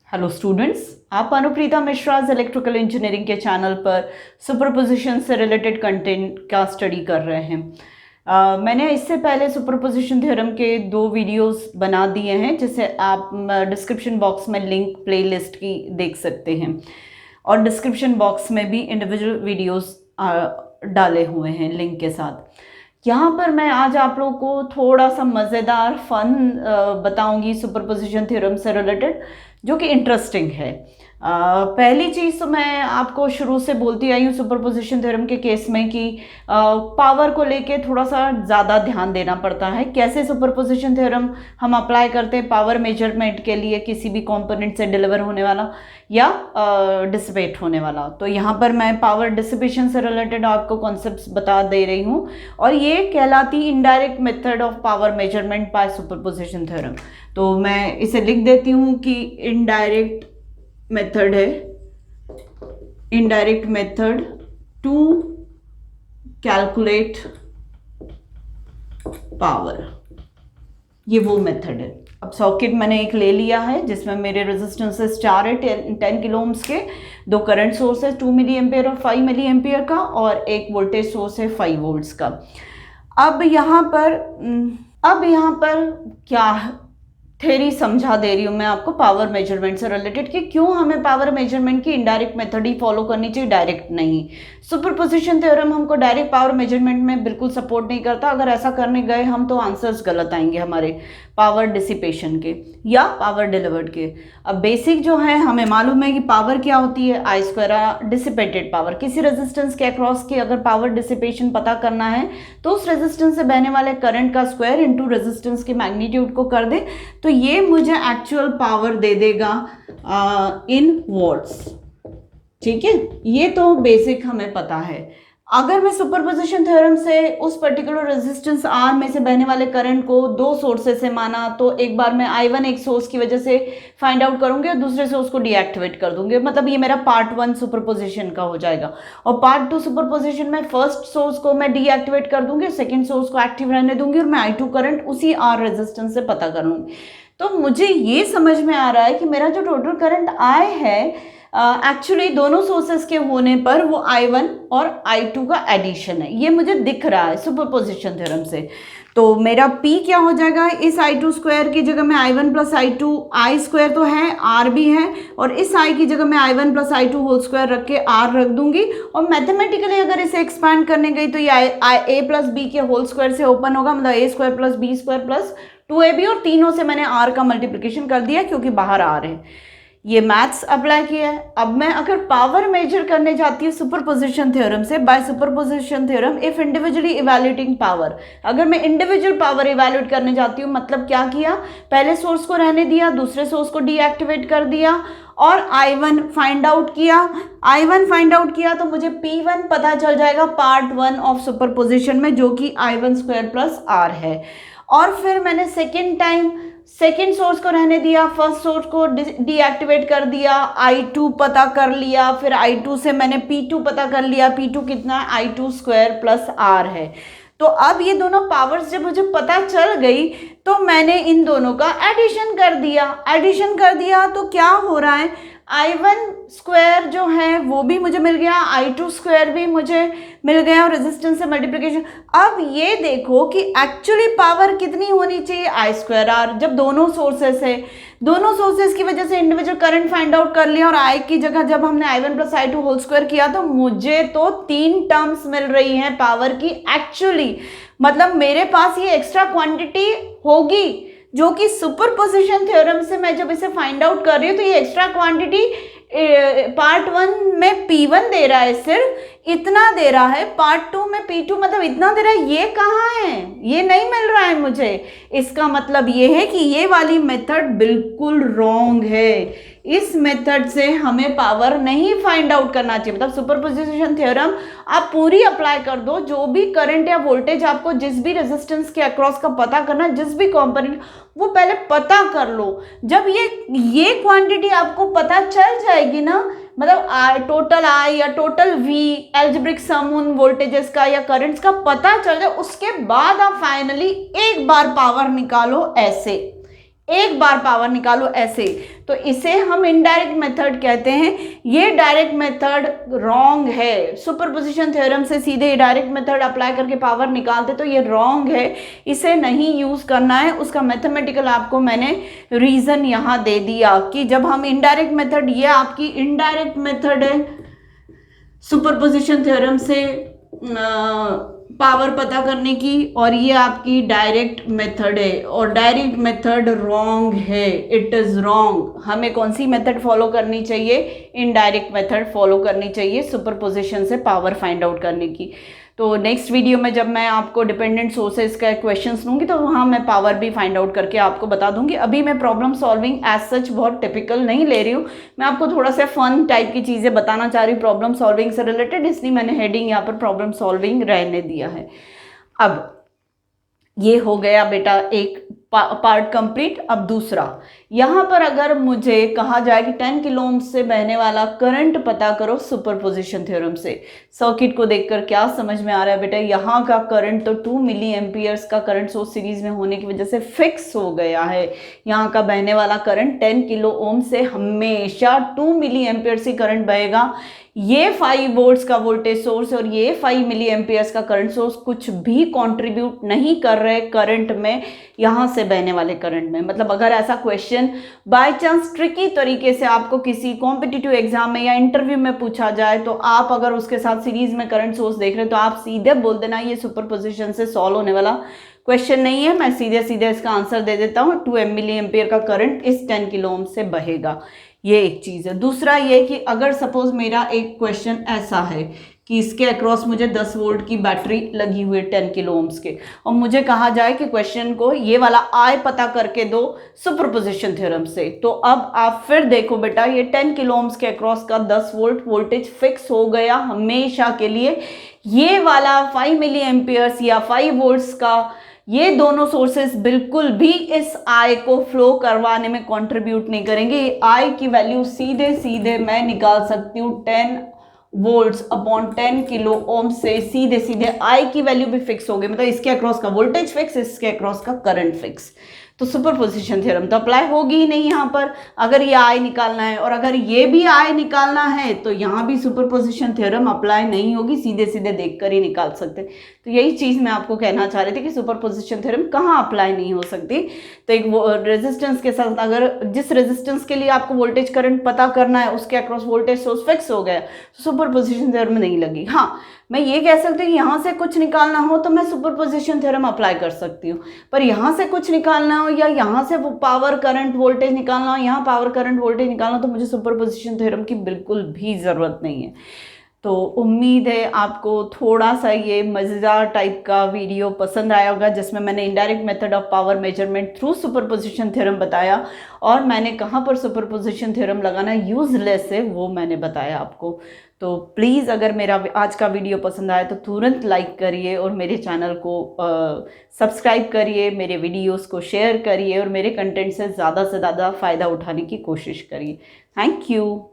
Hello students, आप Anupreeta मिश्राज electrical engineering के channel पर सुपरपोजिशन से रिलेटेड कंटेंट का स्टडी कर रहे हैं। मैंने इससे पहले सुपरपोजिशन थ्योरम के 2 वीडियोस बना दिए हैं, जिसे आप डिस्क्रिप्शन बॉक्स में लिंक प्लेलिस्ट की देख सकते हैं और डिस्क्रिप्शन बॉक्स में भी इंडिविजुअल वीडियोस डाले हुए हैं लिंक के साथ। यहाँ पर मैं आज आप लोगों को थोड़ा सा मज़ेदार फन बताऊंगी सुपरपोजिशन थ्योरम से रिलेटेड, जो कि इंटरेस्टिंग है। पहली चीज़ तो मैं आपको शुरू से बोलती आई हूँ सुपरपोजिशन थ्योरम के केस में कि पावर को लेके थोड़ा सा ज़्यादा ध्यान देना पड़ता है। कैसे सुपरपोजिशन थ्योरम हम अप्लाई करते हैं पावर मेजरमेंट के लिए, किसी भी कंपोनेंट से डिलीवर होने वाला या डिसिपेट होने वाला। तो यहाँ पर मैं पावर डिसिपेशन से रिलेटेड आपको कॉन्सेप्ट्स बता दे रही हूँ, और ये कहलाती indirect method of power measurement by superposition theorem. तो मैं इसे लिख देती हूँ कि इनडायरेक्ट मेथड है, indirect method to calculate power, ये वो मेथड है। अब सॉकेट मैंने एक ले लिया है जिसमें मेरे रेजिस्टेंसेस 4 है 10 किलो ओम्स के, 2 करंट सोर्स है 2 मिली एम्पियर और 5 मिली एम्पियर का, और एक वोल्टेज सोर्स है 5 वोल्ट्स का। अब यहाँ पर क्या थ्योरी समझा दे रही हूँ मैं आपको पावर मेजरमेंट से रिलेटेड कि क्यों हमें पावर मेजरमेंट की इनडायरेक्ट मेथड ही फॉलो करनी चाहिए, डायरेक्ट नहीं। सुपरपोजिशन थ्योरम हमको डायरेक्ट पावर मेजरमेंट में बिल्कुल सपोर्ट नहीं करता। अगर ऐसा करने गए हम तो आंसर्स गलत आएंगे हमारे पावर डिसिपेशन के या पावर डिलीवर्ड के। अब बेसिक जो है हमें मालूम है कि पावर क्या होती है, आई स्क्वायर डिसिपेटेड पावर। किसी रेजिस्टेंस के अक्रॉस की अगर पावर डिसिपेशन पता करना है तो उस रेजिस्टेंस से बहने वाले करंट का स्क्वायर इनटू रेजिस्टेंस के मैग्नीट्यूड को कर दे, तो ये मुझे एक्चुअल पावर दे देगा इन वॉट्स। ठीक है, ये तो बेसिक हमें पता है। अगर मैं सुपरपोजिशन थ्योरम से उस पर्टिकुलर रेजिस्टेंस आर में से बहने वाले करंट को 2 सोर्सेस से माना, तो एक बार मैं I1 एक सोर्स की वजह से फाइंड आउट करूंगी और दूसरे सोर्स को डीएक्टिवेट कर दूंगी। मतलब ये मेरा पार्ट 1 सुपरपोजिशन का हो जाएगा। और पार्ट 2 सुपरपोजिशन में फर्स्ट सोर्स को मैं डीएक्टिवेट कर दूंगी, सेकेंड सोर्स को एक्टिव रहने दूंगी, और मैं I2 करंट उसी आर रेजिस्टेंस से पता कर लूंगी। तो मुझे ये समझ में आ रहा है कि मेरा जो टोटल करंट I है एक्चुअली दोनों सोर्सेस के होने पर वो I1 और I2 का एडिशन है। ये मुझे दिख रहा है सुपरपोजिशन थ्योरम से। तो मेरा P क्या हो जाएगा, इस I2 स्क्वायर की जगह में I1 plus I2, I square तो है, R भी है, और इस I की जगह में I1 plus I2 whole square रख के R रख दूंगी। और मैथमेटिकली अगर इसे एक्सपैंड करने गई तो ये A प्लस बी के होल स्क्वायर से ओपन होगा, मतलब A square plus B square plus 2AB, और तीनों से मैंने R का मल्टीप्लिकेशन कर दिया क्योंकि बाहर R है। ये मैथ्स अप्लाई किया है। अब मैं अगर पावर मेजर करने जाती हूँ सुपरपोजिशन थ्योरम से, by superposition theorem if individually evaluating power, अगर मैं इंडिविजुअल पावर इवैल्यूएट करने जाती हूँ, मतलब क्या किया, पहले सोर्स को रहने दिया, दूसरे सोर्स को डीएक्टिवेट कर दिया और I1 फाइंड आउट किया, तो मुझे P1 पता चल जाएगा पार्ट 1 ऑफ सुपरपोजिशन में, जो कि I1 स्क्वायर प्लस R है। और फिर मैंने सेकेंड सोर्स को रहने दिया, फर्स्ट सोर्स को डीएक्टिवेट कर दिया, I2 पता कर लिया, फिर I2 से मैंने P2 पता कर लिया। P2 कितना है, I2 स्क्वायर प्लस R है। तो अब ये दोनों पावर्स जब मुझे पता चल गई तो मैंने इन दोनों का एडिशन कर दिया तो क्या हो रहा है, I1 स्क्वायर जो है वो भी मुझे मिल गया, I2 स्क्वायर भी मुझे मिल गया, और रेजिस्टेंस से मल्टीप्लिकेशन। अब ये देखो कि एक्चुअली पावर कितनी होनी चाहिए, I स्क्वायर R। जब दोनों सोर्सेस की वजह से इंडिविजुअल करंट फाइंड आउट कर लिया, और I की जगह जब हमने I1 plus I2 whole square किया तो मुझे तो 3 टर्म्स मिल रही हैं पावर की एक्चुअली। मतलब मेरे पास ये एक्स्ट्रा क्वांटिटी होगी, जो कि सुपरपोजिशन थ्योरम से मैं जब इसे फाइंड आउट कर रही हूँ तो ये एक्स्ट्रा क्वांटिटी पार्ट 1 में P1 दे रहा है, सिर्फ इतना दे रहा है, पार्ट 2 में P2 मतलब इतना दे रहा है। ये कहाँ है, ये नहीं मिल रहा है मुझे। इसका मतलब ये है कि ये वाली मेथड बिल्कुल रॉन्ग है। इस मेथड से हमें पावर नहीं फाइंड आउट करना चाहिए। मतलब सुपरपोजिशन थ्योरम आप पूरी अप्लाई कर दो, जो भी करंट या वोल्टेज आपको जिस भी रेजिस्टेंस के अक्रॉस का पता करना, जिस भी कंपोनेंट, वो पहले पता कर लो। जब ये क्वांटिटी आपको पता चल जाएगी ना, मतलब टोटल I या टोटल V एल्जेब्रिक सम उन वोल्टेजेस का या करंट्स का पता चल जाए, उसके बाद आप फाइनली एक बार पावर निकालो ऐसे। तो इसे हम इनडायरेक्ट मेथड कहते हैं। ये डायरेक्ट मेथड रॉन्ग है। सुपरपोजिशन थ्योरम से सीधे डायरेक्ट मेथड अप्लाई करके पावर निकालते तो ये रॉन्ग है, इसे नहीं यूज करना है। उसका मैथमेटिकल आपको मैंने रीजन यहां दे दिया कि जब हम इनडायरेक्ट मेथड, ये आपकी इनडायरेक्ट मेथड है सुपरपोजिशन थ्योरम से पावर पता करने की, और ये आपकी डायरेक्ट मेथड है, और डायरेक्ट मेथड रॉन्ग है, इट इज रॉन्ग। हमें कौन सी मेथड फॉलो करनी चाहिए? इनडायरेक्ट मेथड फॉलो करनी चाहिए सुपरपोजिशन से पावर फाइंड आउट करने की। तो नेक्स्ट वीडियो में जब मैं आपको डिपेंडेंट सोर्सेज का क्वेश्चंस दूंगी तो वहाँ मैं पावर भी फाइंड आउट करके आपको बता दूंगी। अभी मैं प्रॉब्लम सॉल्विंग एज सच बहुत टिपिकल नहीं ले रही हूँ, मैं आपको थोड़ा सा फन टाइप की चीज़ें बताना चाह रही हूँ प्रॉब्लम सॉल्विंग से रिलेटेड, इसलिए मैंने हेडिंग यहाँ पर प्रॉब्लम सॉल्विंग रहने दिया है। अब ये हो गया बेटा एक पार्ट कंप्लीट। अब दूसरा, यहाँ पर अगर मुझे कहा जाए कि 10 किलो ओम से बहने वाला करंट पता करो सुपरपोजिशन थ्योरम से, सर्किट को देखकर क्या समझ में आ रहा है बेटा? यहाँ का करंट तो 2 मिली एम्पियर्स का करंट सोर्स सीरीज में होने की वजह से फिक्स हो गया है। यहाँ का बहने वाला करंट 10 किलो ओम से हमेशा 2 मिली एम्पियर से करंट बहेगा। ये 5 वोल्ट्स का वोल्टेज सोर्स और ये 5 मिली एम्पियर्स का करंट सोर्स कुछ भी कंट्रीब्यूट नहीं कर रहे करंट में, यहाँ से बहने वाले करंट में। मतलब अगर ऐसा क्वेश्चन बाय चांस ट्रिकी तरीके से आपको किसी कॉम्पिटिटिव एग्जाम में या इंटरव्यू में पूछा जाए, तो आप अगर उसके साथ सीरीज में करंट सोर्स देख रहे हैं तो आप सीधे बोल देना ये सुपरपोजिशन से सॉल्व होने वाला क्वेश्चन नहीं है। मैं सीधे सीधे इसका आंसर दे देता हूँ, 2 मिली एम्पियर का करंट इस 10 किलो ओम से बहेगा। ये एक चीज़ है। दूसरा ये कि अगर सपोज मेरा एक क्वेश्चन ऐसा है कि इसके अक्रॉस मुझे 10 वोल्ट की बैटरी लगी हुई है 10 किलो ओम्स के, और मुझे कहा जाए कि क्वेश्चन को ये वाला आई पता करके दो सुपरपोजिशन थ्योरम से, तो अब आप फिर देखो बेटा ये 10 किलो ओम्स के अक्रॉस का 10 वोल्ट वोल्टेज फिक्स हो गया हमेशा के लिए। ये वाला 5 मिली एम्पियर्स या 5 वोल्ट्स का ये दोनों सोर्सेस बिल्कुल भी इस आई को फ्लो करवाने में कंट्रीब्यूट नहीं करेंगे। आई की वैल्यू सीधे सीधे मैं निकाल सकती हूँ 10 वोल्ट्स अपॉन 10 किलो ओम से, सीधे सीधे आई की वैल्यू भी फिक्स हो गई। मतलब इसके अक्रॉस का वोल्टेज फिक्स, इसके अक्रॉस का करंट फिक्स। तो सुपरपोजिशन थ्योरम तो अप्लाई होगी ही नहीं यहाँ पर, अगर ये आई निकालना है। और अगर ये भी आई निकालना है तो यहाँ भी सुपरपोजिशन थ्योरम अप्लाई नहीं होगी, सीधे सीधे देखकर ही निकाल सकते। तो यही चीज़ मैं आपको कहना चाह रही थी कि सुपरपोजिशन थ्योरम कहाँ अप्लाई नहीं हो सकती। तो एक रेजिस्टेंस के साथ, अगर जिस रेजिस्टेंस के लिए आपको वोल्टेज करंट पता करना है उसके अक्रॉस वोल्टेज सोर्स फिक्स हो गया तो सुपरपोजिशन थ्योरम नहीं लगी। हाँ, मैं ये कह सकती हूँ यहाँ से कुछ निकालना हो तो मैं सुपरपोजिशन थ्योरम अप्लाई कर सकती हूँ, पर यहाँ से कुछ निकालना हो या यहाँ से वो पावर करंट वोल्टेज निकालना हो, यहाँ पावर करंट वोल्टेज निकालना हो, तो मुझे सुपरपोजिशन थ्योरम की बिल्कुल भी ज़रूरत नहीं है। तो उम्मीद है आपको थोड़ा सा ये मज़ेदार टाइप का वीडियो पसंद आया होगा, जिसमें मैंने indirect method of power measurement through superposition theorem बताया, और मैंने कहाँ पर सुपरपोजिशन थ्योरम लगाना यूज़लेस है वो मैंने बताया आपको। तो प्लीज़ अगर मेरा आज का वीडियो पसंद आए तो तुरंत लाइक करिए और मेरे चैनल को सब्सक्राइब करिए, मेरे वीडियोस को शेयर करिए और मेरे कंटेंट से ज़्यादा फ़ायदा उठाने की कोशिश करिए। Thank you.